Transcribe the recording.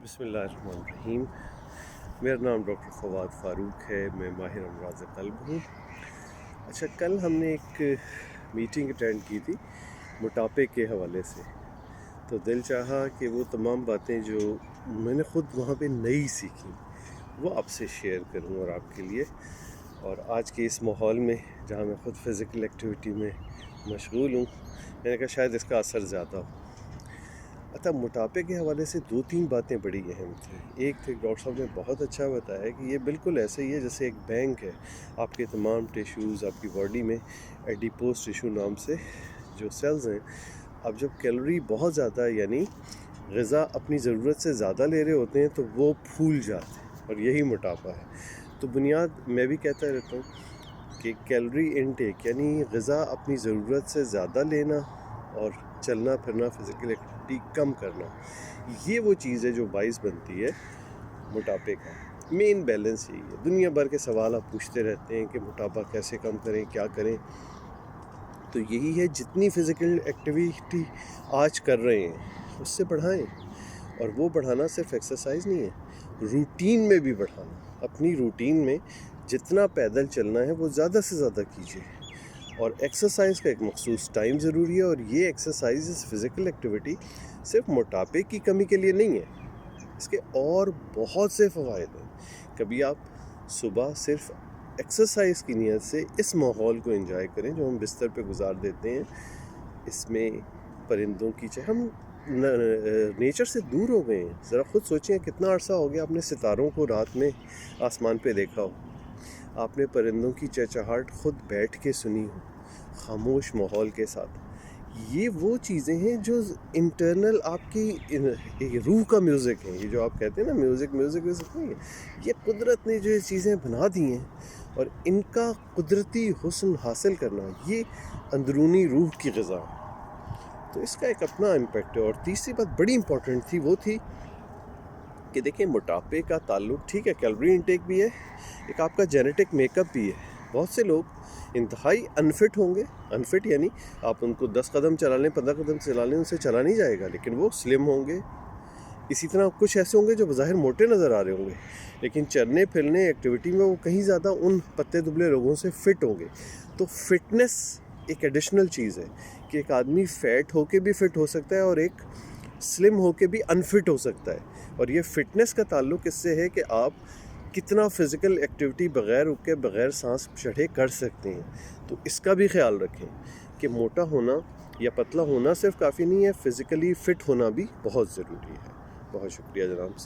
بسم اللہ الرحمن الرحیم۔ میرا نام ڈاکٹر فواد فاروق ہے، میں ماہر امراض قلب ہوں۔ اچھا، کل ہم نے ایک میٹنگ اٹینڈ کی تھی موٹاپے کے حوالے سے، تو دل چاہا کہ وہ تمام باتیں جو میں نے خود وہاں پہ نئی سیکھی وہ آپ سے شیئر کروں اور آپ کے لیے۔ اور آج کے اس ماحول میں جہاں میں خود فزیکل ایکٹیویٹی میں مشغول ہوں، میں نے کہا شاید اس کا اثر زیادہ ہو۔ اچھا، موٹاپے کے حوالے سے 2-3 باتیں بڑی اہم تھیں۔ ایک تھی، ڈاکٹر صاحب نے بہت اچھا بتایا کہ یہ بالکل ایسے ہی ہے جیسے ایک بینک ہے، آپ کے تمام ٹیشوز آپ کی باڈی میں ایڈیپوز ٹیشو نام سے جو سیلز ہیں، اب جب کیلوری بہت زیادہ یعنی غذا اپنی ضرورت سے زیادہ لے رہے ہوتے ہیں تو وہ پھول جاتے ہیں، اور یہی موٹاپا ہے۔ تو بنیاد میں بھی کہتا رہتا ہوں کہ کیلوری انٹیک یعنی غذا اپنی ضرورت سے زیادہ لینا اور چلنا پھرنا، فزیکل ایکٹیویٹی کم کرنا، یہ وہ چیز ہے جو باعث بنتی ہے موٹاپے کا۔ مین بیلنس یہی ہے۔ دنیا بھر کے سوال آپ پوچھتے رہتے ہیں کہ موٹاپا کیسے کم کریں، کیا کریں، تو یہی ہے جتنی فزیکل ایکٹیویٹی آج کر رہے ہیں اس سے بڑھائیں۔ اور وہ بڑھانا صرف ایکسرسائز نہیں ہے، روٹین میں بھی بڑھانا۔ اپنی روٹین میں جتنا پیدل چلنا ہے وہ زیادہ سے زیادہ کیجیے، اور ایکسرسائز کا ایک مخصوص ٹائم ضروری ہے۔ اور یہ ایکسرسائز فزیکل ایکٹیویٹی صرف موٹاپے کی کمی کے لیے نہیں ہے، اس کے اور بہت سے فوائد ہیں۔ کبھی آپ صبح صرف ایکسرسائز کی نیت سے اس ماحول کو انجوائے کریں جو ہم بستر پہ گزار دیتے ہیں، اس میں پرندوں کی ہم نیچر سے دور ہو گئے ہیں۔ ذرا خود سوچیں کتنا عرصہ ہو گیا آپ نے ستاروں کو رات میں آسمان پہ دیکھا ہو، آپ نے پرندوں کی چہچہاہٹ خود بیٹھ کے سنی ہو خاموش ماحول کے ساتھ۔ یہ وہ چیزیں ہیں جو انٹرنل آپ کی روح کا میوزک ہے۔ یہ جو آپ کہتے ہیں نا میوزک نہیں ہے، یہ قدرت نے جو یہ چیزیں بنا دی ہیں، اور ان کا قدرتی حسن حاصل کرنا یہ اندرونی روح کی غذا ہے، تو اس کا ایک اپنا امپیکٹ ہے۔ اور تیسری بات بڑی امپورٹنٹ تھی، وہ تھی کہ دیکھیں موٹاپے کا تعلق ٹھیک ہے کیلوری انٹیک بھی ہے، ایک آپ کا جینیٹک میک اپ بھی ہے۔ بہت سے لوگ انتہائی انفٹ ہوں گے، انفٹ یعنی آپ ان کو 10 قدم چلا لیں، 15 قدم چلا لیں، ان سے چلا نہیں جائے گا، لیکن وہ سلم ہوں گے۔ اسی طرح کچھ ایسے ہوں گے جو بظاہر موٹے نظر آ رہے ہوں گے، لیکن چلنے پھرنے ایکٹیویٹی میں وہ کہیں زیادہ ان پتلے دبلے لوگوں سے فٹ ہوں گے۔ تو فٹنس ایک ایڈیشنل چیز ہے کہ ایک آدمی فیٹ ہو کے بھی فٹ ہو سکتا ہے اور ایک سلم ہو کے بھی انفٹ ہو سکتا ہے۔ اور یہ فٹنس کا تعلق اس سے ہے کہ آپ کتنا فزیکل ایکٹیویٹی بغیر رکے بغیر سانس چڑھے کر سکتے ہیں۔ تو اس کا بھی خیال رکھیں کہ موٹا ہونا یا پتلا ہونا صرف کافی نہیں ہے، فزیکلی فٹ ہونا بھی بہت ضروری ہے۔ بہت شکریہ جناب۔